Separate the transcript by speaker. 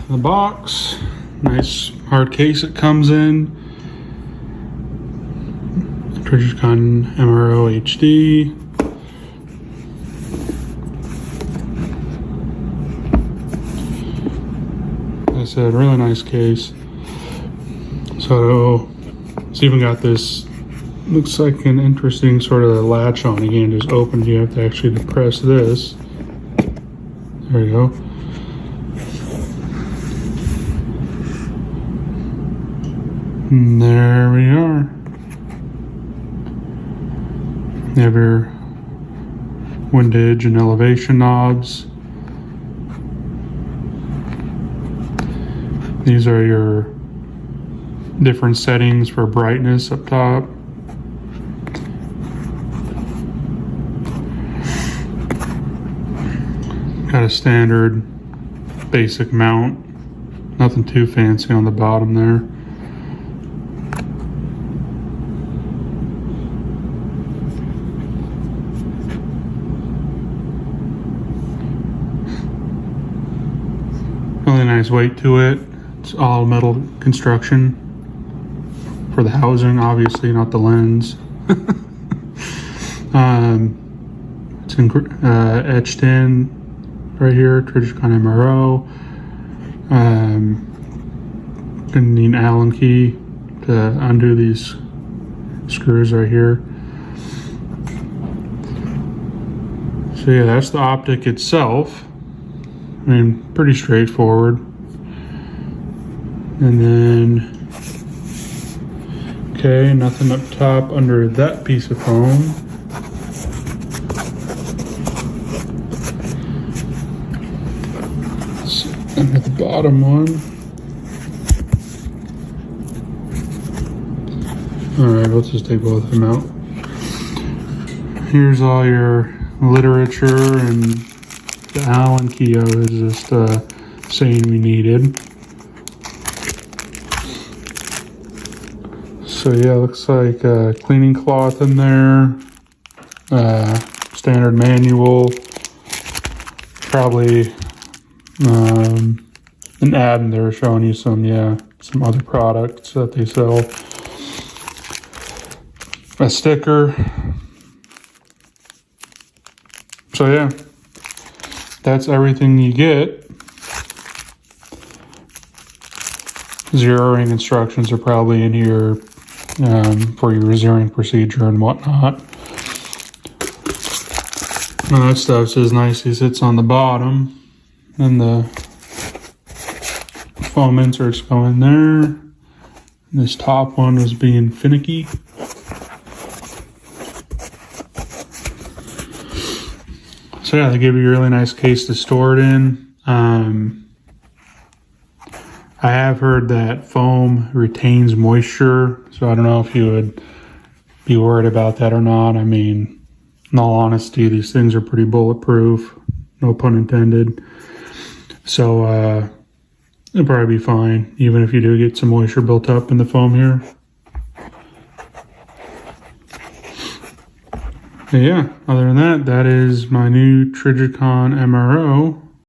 Speaker 1: the box. Nice hard case it comes in. Trijicon MRO HD. Like I said, really nice case. So it's even got this, looks like an interesting sort of latch on. You can't just open it, you have to actually depress this. There you go. And there we are. You have your windage and elevation knobs. These are your different settings for brightness up top. Got a standard basic mount, nothing too fancy on the bottom there. Really nice weight to it. It's all metal construction for the housing, obviously, not the lens. It's etched in right here, Trijicon MRO. Gonna need an Allen key to undo these screws right here. So yeah, that's the optic itself. I mean, pretty straightforward. And then, okay, nothing up top under that piece of foam. And at the bottom one. Alright, let's just take both of them out. Here's all your literature, and the Allen key I was just saying we needed. So yeah, looks like a cleaning cloth in there, standard manual, probably an ad in there showing you some other products that they sell. A sticker. So yeah, that's everything you get. Zeroing instructions are probably in here for your zeroing procedure and whatnot. And that stuff says nicely sits on the bottom, and the foam inserts go in there. And this top one was being finicky. So yeah, they give you a really nice case to store it in. I have heard that foam retains moisture, so I don't know if you would be worried about that or not. I mean, in all honesty, these things are pretty bulletproof, no pun intended. So it'll probably be fine, even if you do get some moisture built up in the foam here. But yeah, other than that, that is my new Trijicon MRO.